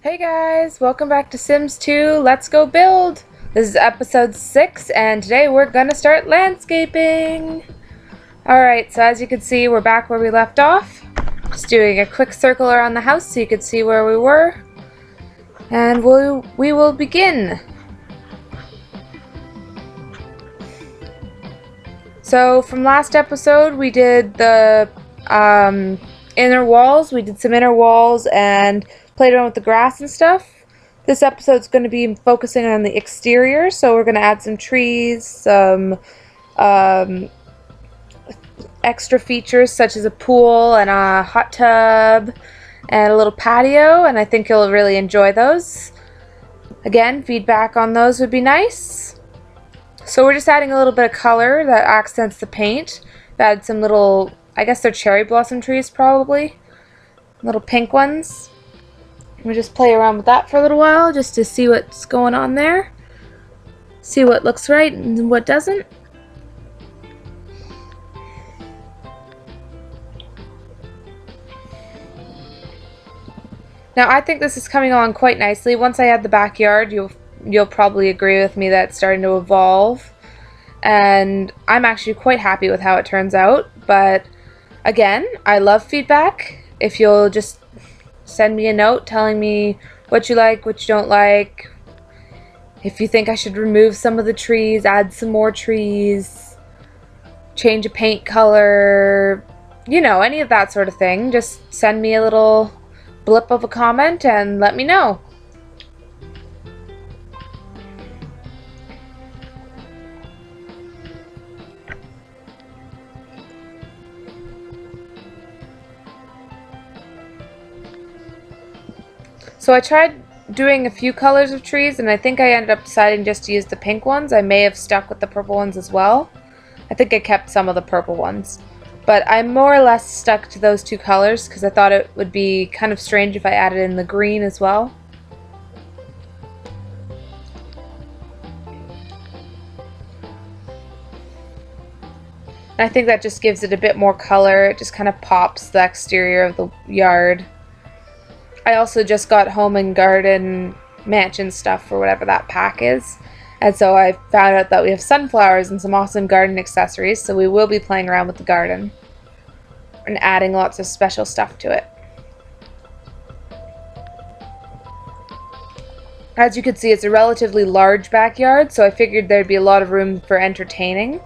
Hey guys, welcome back to Sims 2. Let's go build! This is episode 6 and today we're gonna start landscaping! Alright, so as you can see we're back where we left off. Just doing a quick circle around the house so you could see where we were. And we will begin! So from last episode we did the inner walls. We did some inner walls and played around with the grass and stuff. This episode's going to be focusing on the exterior, so we're going to add some trees, some extra features such as a pool and a hot tub and a little patio, and I think you'll really enjoy those. Again, feedback on those would be nice. So we're just adding a little bit of color that accents the paint. We've added some little, I guess they're cherry blossom trees probably, little pink ones. We just play around with that for a little while just to see what's going on there. See what looks right and what doesn't. Now I think this is coming along quite nicely. Once I add the backyard, you'll probably agree with me that it's starting to evolve. And I'm actually quite happy with how it turns out. But again, I love feedback. If you'll just send me a note telling me what you like, what you don't like. If you think I should remove some of the trees, add some more trees, change a paint color, you know, any of that sort of thing. Just send me a little blip of a comment and let me know. So I tried doing a few colors of trees and I think I ended up deciding just to use the pink ones. I may have stuck with the purple ones as well. I think I kept some of the purple ones. But I more or less stuck to those two colors because I thought it would be kind of strange if I added in the green as well. And I think that just gives it a bit more color. It just kind of pops the exterior of the yard. I also just got home and garden mansion stuff or whatever that pack is. And so I found out that we have sunflowers and some awesome garden accessories. So we will be playing around with the garden and adding lots of special stuff to it. As you can see, it's a relatively large backyard, so I figured there'd be a lot of room for entertaining.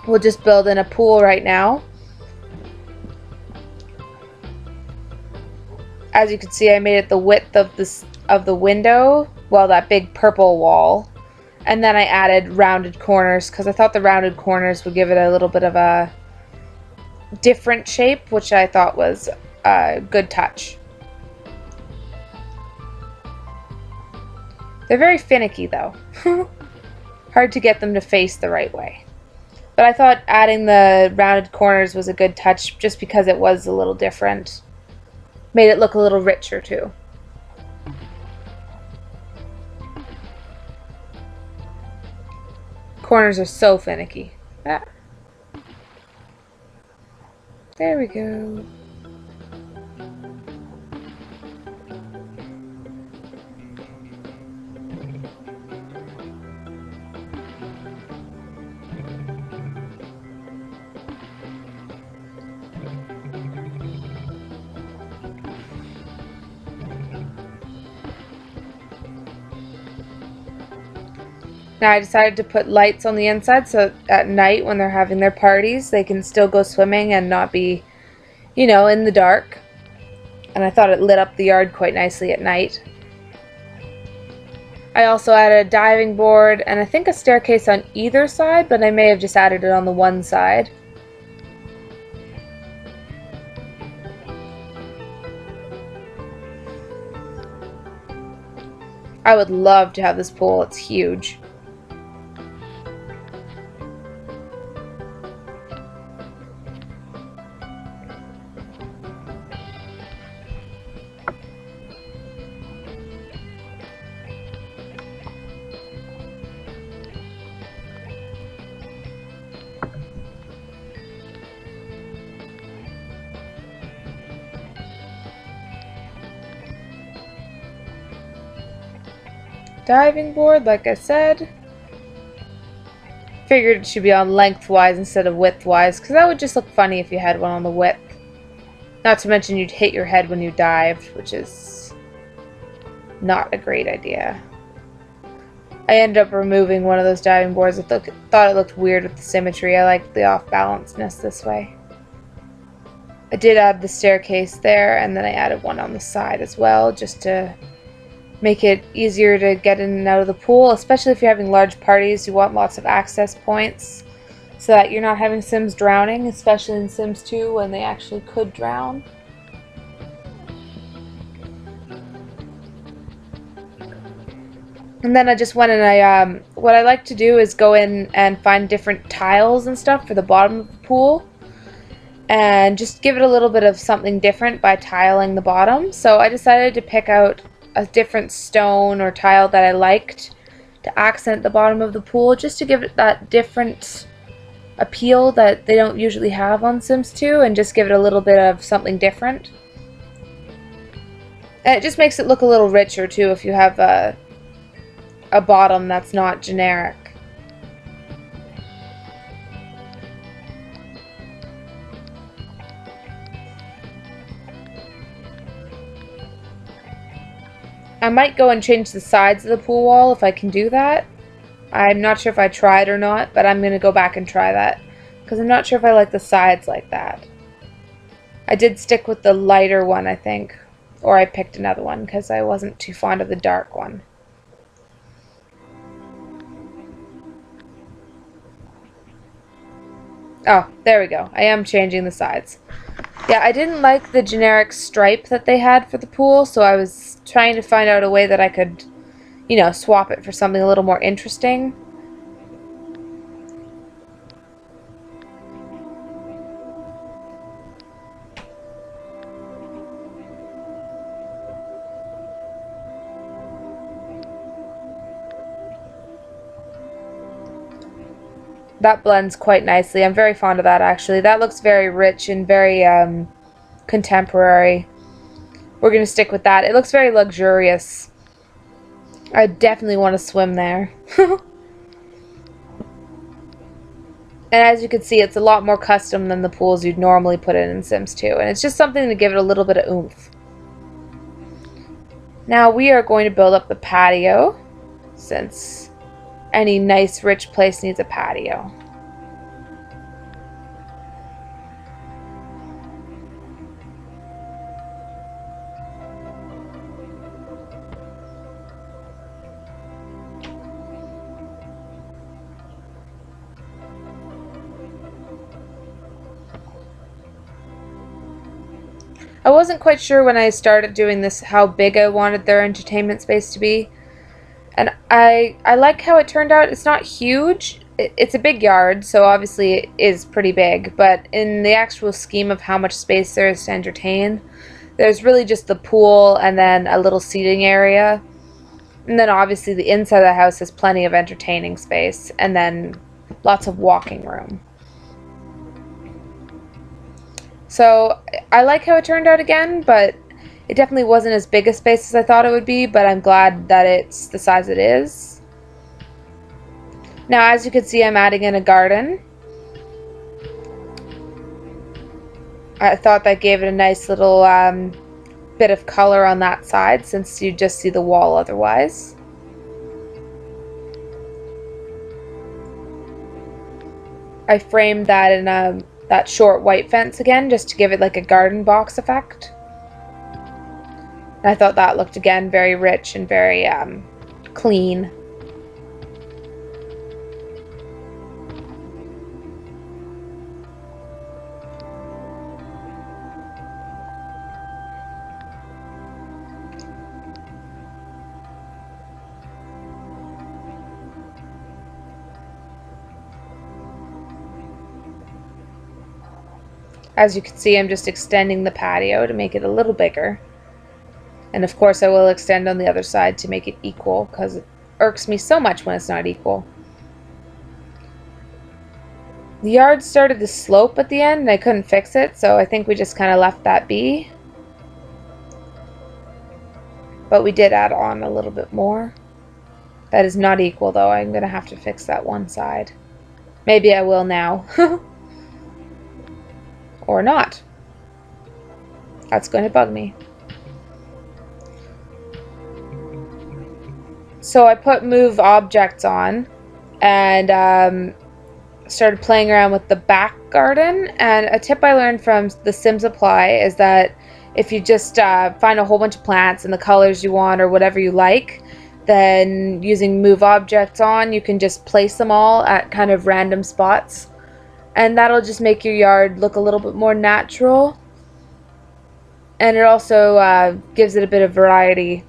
We'll just build in a pool right now. As you can see, I made it the width of the window, well, that big purple wall. And then I added rounded corners because I thought the rounded corners would give it a little bit of a different shape, which I thought was a good touch. They're very finicky though. Hard to get them to face the right way. But I thought adding the rounded corners was a good touch just because it was a little different. Made it look a little richer too. Corners are so finicky. Ah. There we go. Now I decided to put lights on the inside so at night when they're having their parties they can still go swimming and not be, you know, in the dark. And I thought it lit up the yard quite nicely at night. I also added a diving board and I think a staircase on either side, but I may have just added it on the one side. I would love to have this pool, it's huge. diving board, like I said. Figured it should be on lengthwise instead of widthwise, because that would just look funny if you had one on the width. Not to mention you'd hit your head when you dived, which is not a great idea. I ended up removing one of those diving boards. I thought it looked weird with the symmetry. I like the off-balanceness this way. I did add the staircase there, and then I added one on the side as well, just to make it easier to get in and out of the pool, especially if you're having large parties. You want lots of access points so that you're not having Sims drowning, especially in Sims 2 when they actually could drown. And then I just went and what I like to do is go in and find different tiles and stuff for the bottom of the pool and just give it a little bit of something different by tiling the bottom. So I decided to pick out a different stone or tile that I liked to accent the bottom of the pool, just to give it that different appeal that they don't usually have on Sims 2, and just give it a little bit of something different. And it just makes it look a little richer too if you have a bottom that's not generic. I might go and change the sides of the pool wall if I can do that. I'm not sure if I tried or not, but I'm going to go back and try that, because I'm not sure if I like the sides like that. I did stick with the lighter one, I think, or I picked another one because I wasn't too fond of the dark one. Oh, there we go. I am changing the sides. Yeah, I didn't like the generic stripe that they had for the pool, so I was trying to find out a way that I could, you know, swap it for something a little more interesting. That blends quite nicely. I'm very fond of that, actually. That looks very rich and very contemporary. We're going to stick with that. It looks very luxurious. I definitely want to swim there. And as you can see, it's a lot more custom than the pools you'd normally put in Sims 2. And it's just something to give it a little bit of oomph. Now we are going to build up the patio, since any nice, rich place needs a patio. I wasn't quite sure when I started doing this how big I wanted their entertainment space to be. And I like how it turned out. It's not huge. It's a big yard, so obviously it is pretty big. But in the actual scheme of how much space there is to entertain, there's really just the pool and then a little seating area. And then obviously the inside of the house has plenty of entertaining space. And then lots of walking room. So I like how it turned out again, but it definitely wasn't as big a space as I thought it would be, but I'm glad that it's the size it is. Now, as you can see, I'm adding in a garden. I thought that gave it a nice little bit of color on that side, since you just see the wall otherwise. I framed that in that short white fence again, just to give it like a garden box effect. I thought that looked, again, very rich and very clean. As you can see, I'm just extending the patio to make it a little bigger. And of course I will extend on the other side to make it equal, because it irks me so much when it's not equal. The yard started to slope at the end and I couldn't fix it, so I think we just kind of left that be. But we did add on a little bit more. That is not equal, though. I'm going to have to fix that one side. Maybe I will now. Or not. That's going to bug me. So I put move objects on and started playing around with the back garden. And a tip I learned from The Sims Apply is that if you just find a whole bunch of plants in the colors you want or whatever you like, then using move objects on, you can just place them all at kind of random spots. And that'll just make your yard look a little bit more natural. And it also gives it a bit of variety.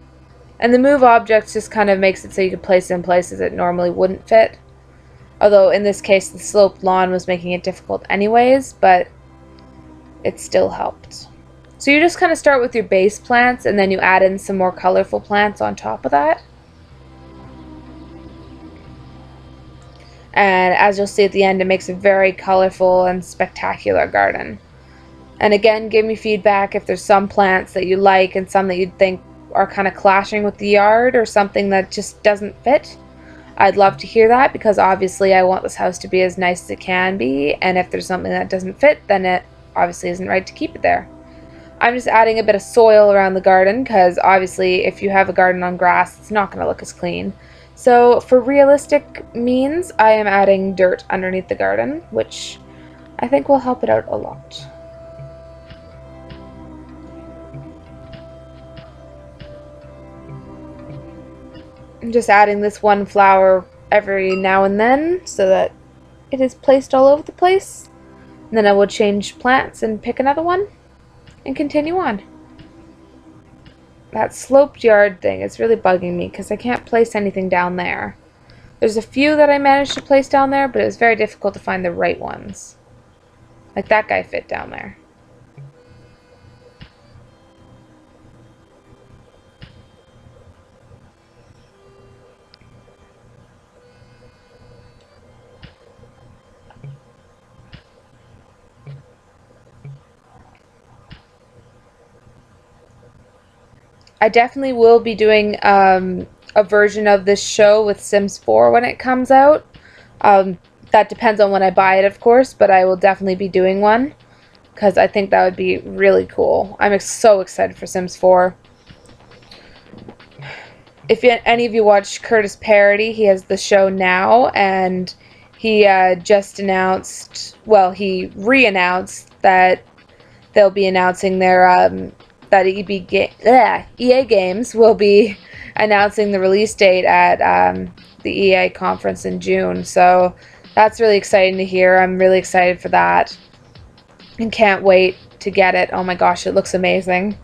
And the move objects just kind of makes it so you can place it in places it normally wouldn't fit. Although in this case the sloped lawn was making it difficult anyways, but it still helped. So you just kind of start with your base plants and then you add in some more colorful plants on top of that. And as you'll see at the end, it makes a very colorful and spectacular garden. And again, give me feedback if there's some plants that you like and some that you'd think are kind of clashing with the yard or something that just doesn't fit. I'd love to hear that because obviously I want this house to be as nice as it can be, and if there's something that doesn't fit, then it obviously isn't right to keep it there. I'm just adding a bit of soil around the garden because obviously if you have a garden on grass, it's not going to look as clean. So for realistic means, I am adding dirt underneath the garden, which I think will help it out a lot. I'm just adding this one flower every now and then so that it is placed all over the place. And then I will change plants and pick another one and continue on. That sloped yard thing is really bugging me because I can't place anything down there. There's a few that I managed to place down there, but it was very difficult to find the right ones. Like that guy fit down there. I definitely will be doing a version of this show with Sims 4 when it comes out. That depends on when I buy it, of course, but I will definitely be doing one because I think that would be really cool. I'm so excited for Sims 4. If any of you watch Curtis Parody, he has the show now, and he just announced, well, he re-announced that they'll be announcing their that EA Games will be announcing the release date at the EA conference in June. So that's really exciting to hear. I'm really excited for that and can't wait to get it. Oh my gosh, it looks amazing.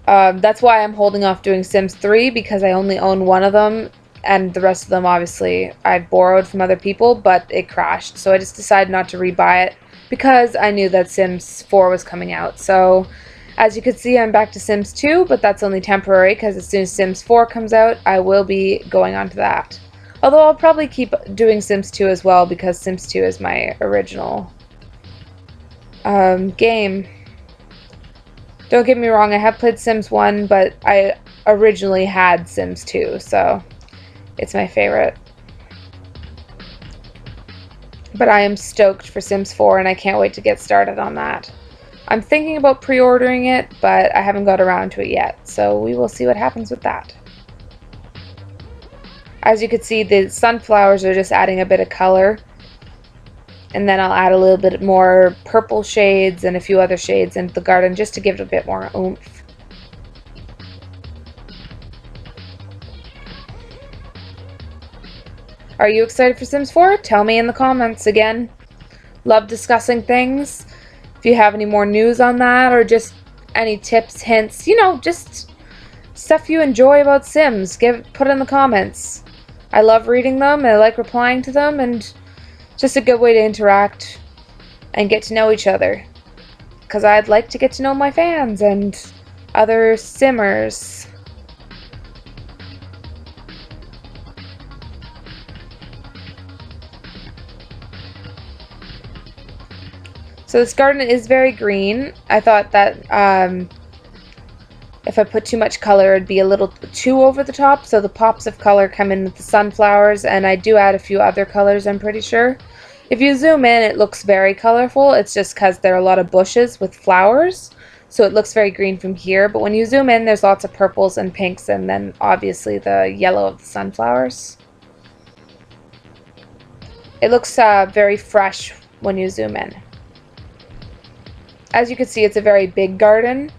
That's why I'm holding off doing Sims 3 because I only own one of them and the rest of them obviously I've borrowed from other people, but it crashed. So I just decided not to rebuy it because I knew that Sims 4 was coming out. So as you can see, I'm back to Sims 2, but that's only temporary because as soon as Sims 4 comes out, I will be going on to that. Although I'll probably keep doing Sims 2 as well because Sims 2 is my original game. Don't get me wrong, I have played Sims 1, but I originally had Sims 2, so it's my favorite. But I am stoked for Sims 4 and I can't wait to get started on that. I'm thinking about pre-ordering it, but I haven't got around to it yet, so we will see what happens with that. As you can see, the sunflowers are just adding a bit of color, and then I'll add a little bit more purple shades and a few other shades into the garden just to give it a bit more oomph. Are you excited for Sims 4? Tell me in the comments. Again, love discussing things. If you have any more news on that or just any tips, hints, you know, just stuff you enjoy about Sims, put it in the comments. I love reading them, and I like replying to them, and it's just a good way to interact and get to know each other. Because I'd like to get to know my fans and other Simmers. So this garden is very green. I thought that If I put too much color, it'd be a little too over the top, so the pops of color come in with the sunflowers, and I do add a few other colors, I'm pretty sure. If you zoom in, it looks very colorful. It's just because there are a lot of bushes with flowers, so it looks very green from here, but when you zoom in, there's lots of purples and pinks, and then obviously the yellow of the sunflowers. It looks very fresh when you zoom in. As you can see, it's a very big garden.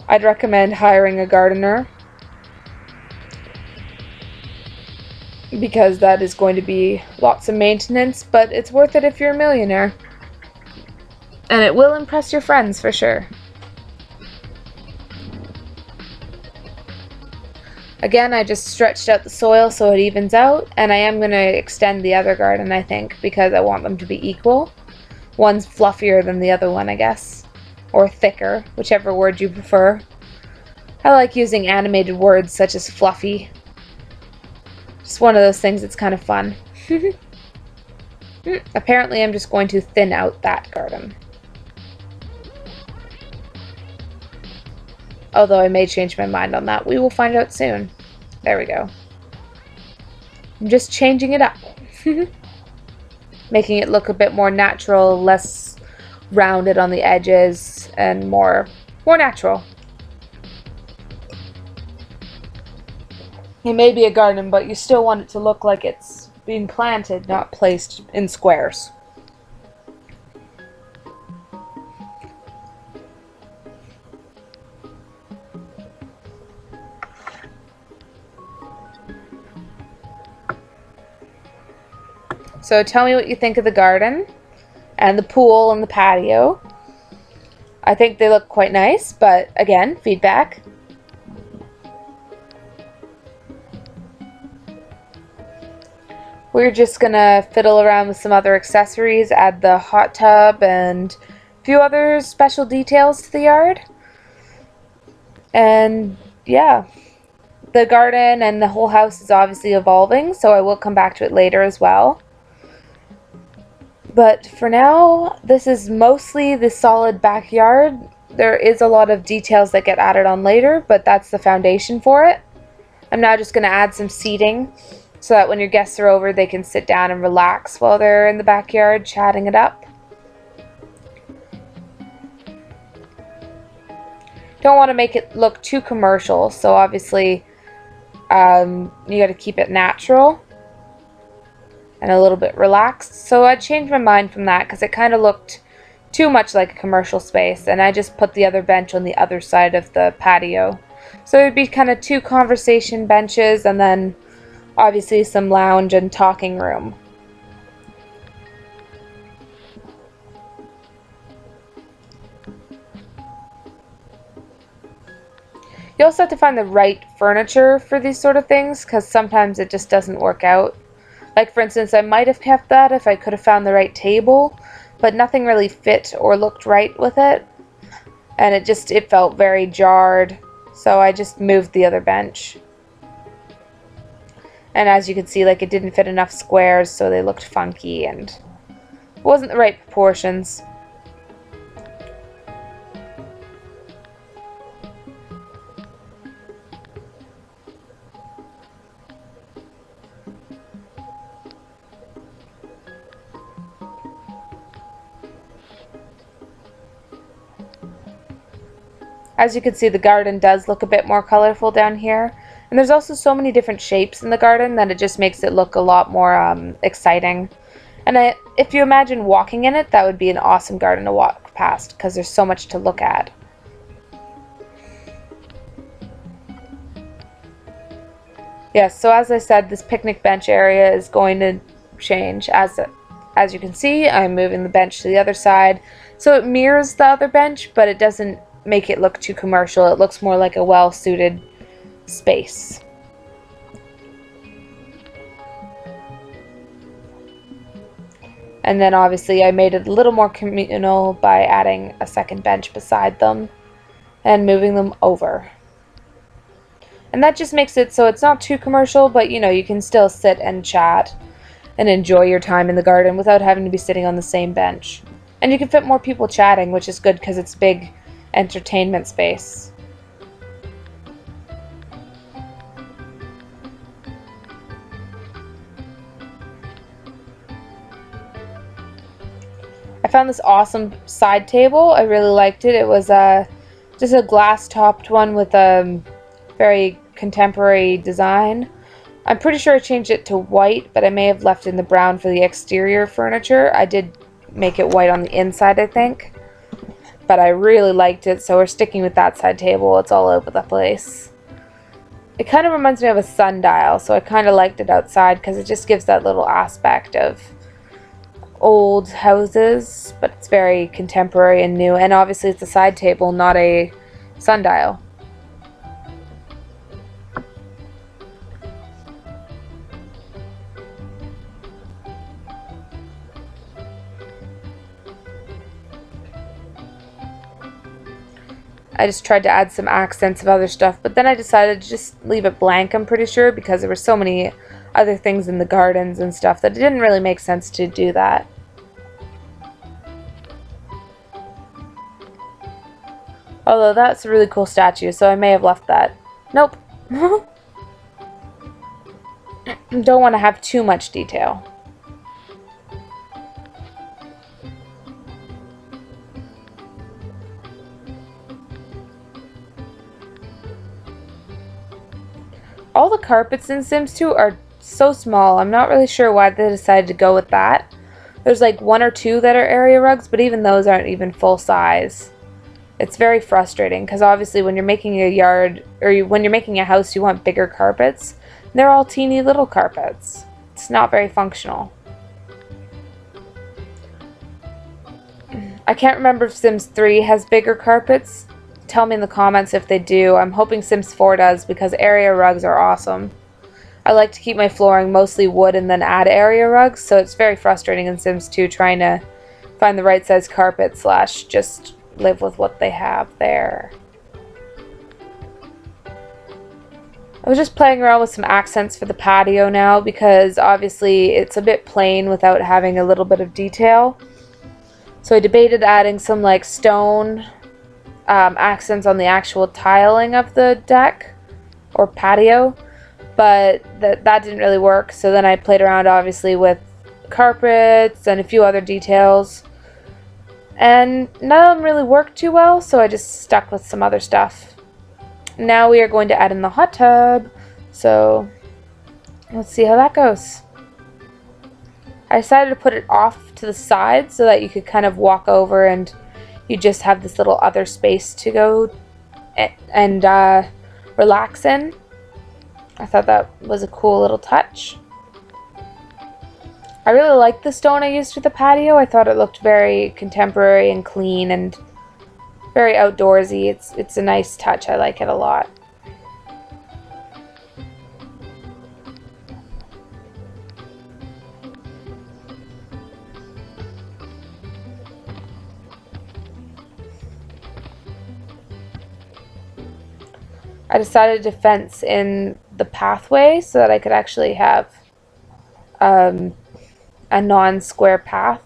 I'd recommend hiring a gardener because that is going to be lots of maintenance, but it's worth it if you're a millionaire. And it will impress your friends for sure. Again, I just stretched out the soil so it evens out, and I am going to extend the other garden, I think, because I want them to be equal. One's fluffier than the other one, I guess. Or thicker, whichever word you prefer. I like using animated words such as fluffy. Just one of those things that's kind of fun. Apparently I'm just going to thin out that garden. Although I may change my mind on that. We will find out soon. There we go. I'm just changing it up. Making it look a bit more natural, less rounded on the edges, and more natural. It may be a garden, but you still want it to look like it's being planted, not placed in squares. So tell me what you think of the garden and the pool and the patio. I think they look quite nice, but again, feedback. We're just gonna fiddle around with some other accessories, add the hot tub and a few other special details to the yard. And yeah, the garden and the whole house is obviously evolving, so I will come back to it later as well. But for now, this is mostly the solid backyard. There is a lot of details that get added on later, but that's the foundation for it. I'm now just going to add some seating so that when your guests are over, they can sit down and relax while they're in the backyard chatting it up. Don't want to make it look too commercial, so obviously you got to keep it natural and a little bit relaxed. So I changed my mind from that because it kind of looked too much like a commercial space, and I just put the other bench on the other side of the patio. So it would be kind of two conversation benches and then obviously some lounge and talking room. You also have to find the right furniture for these sort of things because sometimes it just doesn't work out. Like for instance, I might have kept that if I could have found the right table, but nothing really fit or looked right with it. And it felt very jarred, so I just moved the other bench. And as you can see, like, it didn't fit enough squares, so they looked funky and it wasn't the right proportions. As you can see, the garden does look a bit more colorful down here. And there's also so many different shapes in the garden that it just makes it look a lot more exciting. And if you imagine walking in it, that would be an awesome garden to walk past because there's so much to look at. Yes, so as I said, this picnic bench area is going to change. As you can see, I'm moving the bench to the other side. So it mirrors the other bench, but it doesn't make it look too commercial. It looks more like a well-suited space. And then obviously I made it a little more communal by adding a second bench beside them and moving them over. And that just makes it so it's not too commercial, but you know, you can still sit and chat and enjoy your time in the garden without having to be sitting on the same bench. And you can fit more people chatting, which is good because it's big entertainment space. I found this awesome side table. I really liked it. It was just a glass topped one with a very contemporary design. I'm pretty sure I changed it to white, but I may have left in the brown for the exterior furniture. I did make it white on the inside, I think. But I really liked it, so we're sticking with that side table. It's all over the place. It kind of reminds me of a sundial, so I kind of liked it outside because it just gives that little aspect of old houses, but it's very contemporary and new. And obviously it's a side table, not a sundial. I just tried to add some accents of other stuff, but then I decided to just leave it blank, I'm pretty sure, because there were so many other things in the gardens and stuff that it didn't really make sense to do that. Although that's a really cool statue, so I may have left that. Nope. Don't want to have too much detail. All the carpets in Sims 2 are so small. I'm not really sure why they decided to go with that. There's like one or two that are area rugs, but even those aren't even full size. It's very frustrating because obviously when you're making a yard or when you're making a house, you want bigger carpets. They're all teeny little carpets. It's not very functional. I can't remember if Sims 3 has bigger carpets. Tell me in the comments if they do. I'm hoping Sims 4 does because area rugs are awesome. I like to keep my flooring mostly wood and then add area rugs, so it's very frustrating in Sims 2 trying to find the right size carpet / just live with what they have there. I was just playing around with some accents for the patio now because obviously it's a bit plain without having a little bit of detail. So I debated adding some like stone accents on the actual tiling of the deck or patio, but that didn't really work. So then I played around obviously with carpets and a few other details, and none of them really worked too well, so I just stuck with some other stuff. Now we are going to add in the hot tub, so let's see how that goes. I decided to put it off to the side so that you could kind of walk over and you just have this little other space to go and relax in. I thought that was a cool little touch. I really liked the stone I used for the patio. I thought it looked very contemporary and clean and very outdoorsy. It's a nice touch. I like it a lot. I decided to fence in the pathway so that I could actually have a non-square path.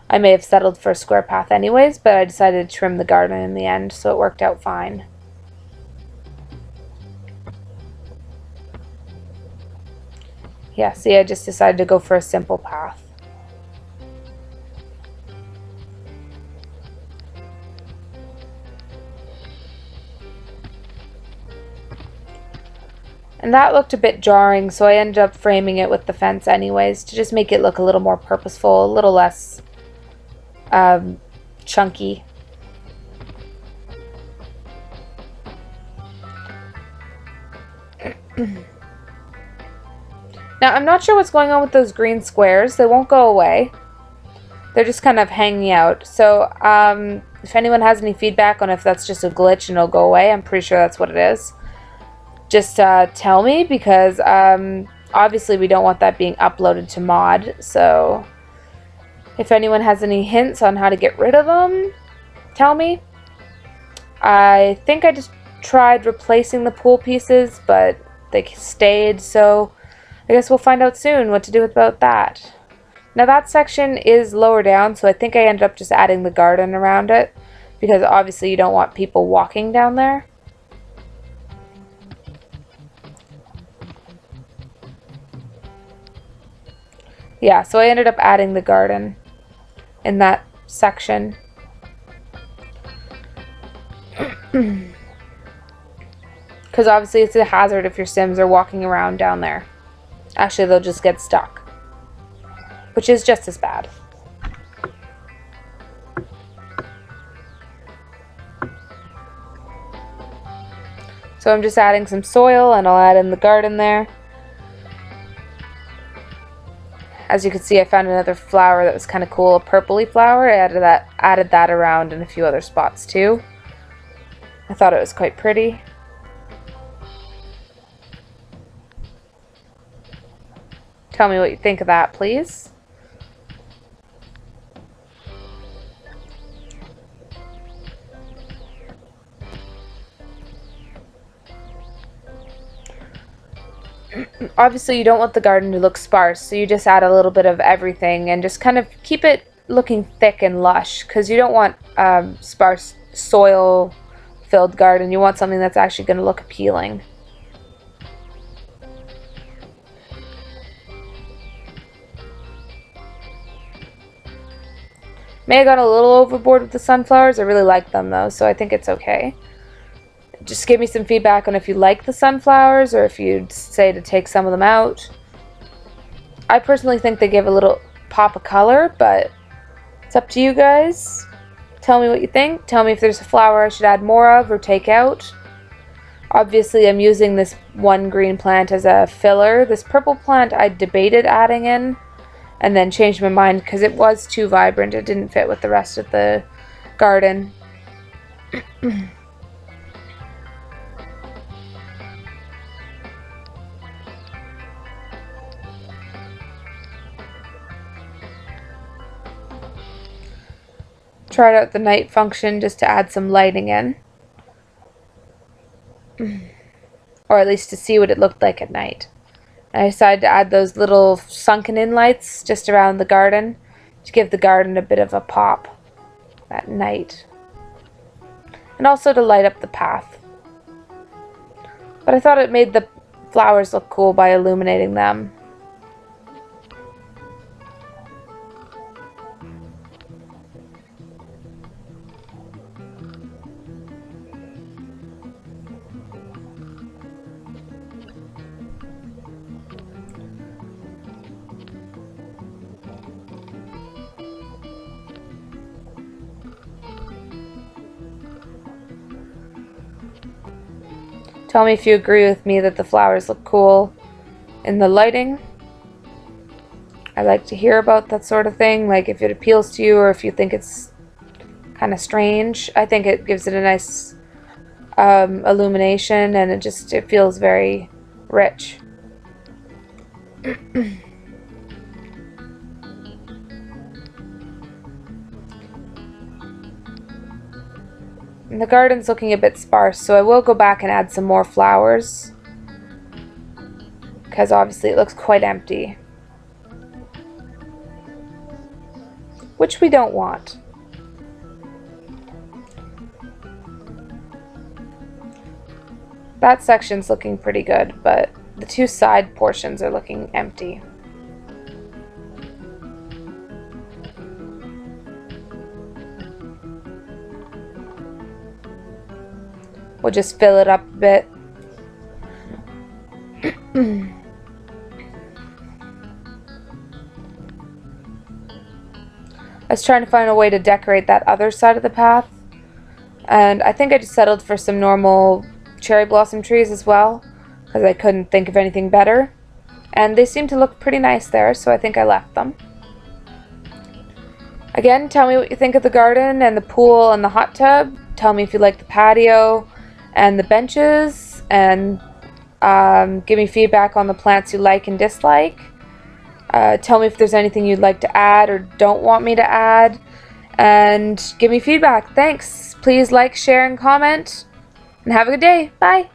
I may have settled for a square path anyways, but I decided to trim the garden in the end, so it worked out fine. Yeah, see, I just decided to go for a simple path. And that looked a bit jarring, so I ended up framing it with the fence anyways to just make it look a little more purposeful, a little less chunky. Now, I'm not sure what's going on with those green squares. They won't go away. They're just kind of hanging out. So, if anyone has any feedback on if that's just a glitch and it'll go away, I'm pretty sure that's what it is. Just tell me, because obviously we don't want that being uploaded to mod. So, if anyone has any hints on how to get rid of them, tell me. I think I just tried replacing the pool pieces, but they stayed, so I guess we'll find out soon what to do about that. Now that section is lower down, so I think I ended up just adding the garden around it, because obviously you don't want people walking down there. Yeah, so I ended up adding the garden in that section. Because obviously it's a hazard if your Sims are walking around down there. Actually, they'll just get stuck, which is just as bad. So I'm just adding some soil, and I'll add in the garden there. As you can see, I found another flower that was kind of cool, a purpley flower. I added that around in a few other spots too. I thought it was quite pretty. Tell me what you think of that, please. Obviously you don't want the garden to look sparse, so you just add a little bit of everything and just kind of keep it looking thick and lush, because you don't want sparse soil filled garden. You want something that's actually going to look appealing. May have gone a little overboard with the sunflowers. I really like them though, so I think it's okay. Just give me some feedback on if you like the sunflowers or if you'd say to take some of them out. I personally think they give a little pop of color, but it's up to you guys. Tell me what you think. Tell me if there's a flower I should add more of or take out. Obviously, I'm using this one green plant as a filler. This purple plant I debated adding in and then changed my mind because it was too vibrant. It didn't fit with the rest of the garden. Tried out the night function just to add some lighting in. Or at least to see what it looked like at night. I decided to add those little sunken in lights just around the garden to give the garden a bit of a pop at night. And also to light up the path. But I thought it made the flowers look cool by illuminating them. Tell me if you agree with me that the flowers look cool in the lighting. I like to hear about that sort of thing, like if it appeals to you or if you think it's kind of strange. I think it gives it a nice illumination, and it feels very rich. And the garden's looking a bit sparse, so I will go back and add some more flowers, because obviously it looks quite empty, which we don't want. That section's looking pretty good, but the two side portions are looking empty. We'll just fill it up a bit. I was trying to find a way to decorate that other side of the path, and I think I just settled for some normal cherry blossom trees as well, because I couldn't think of anything better, and they seem to look pretty nice there, so I think I left them. Again, tell me what you think of the garden and the pool and the hot tub. Tell me if you like the patio and the benches, and give me feedback on the plants you like and dislike. Tell me if there's anything you'd like to add or don't want me to add, and give me feedback. Thanks. Please like, share, and comment, and have a good day. Bye.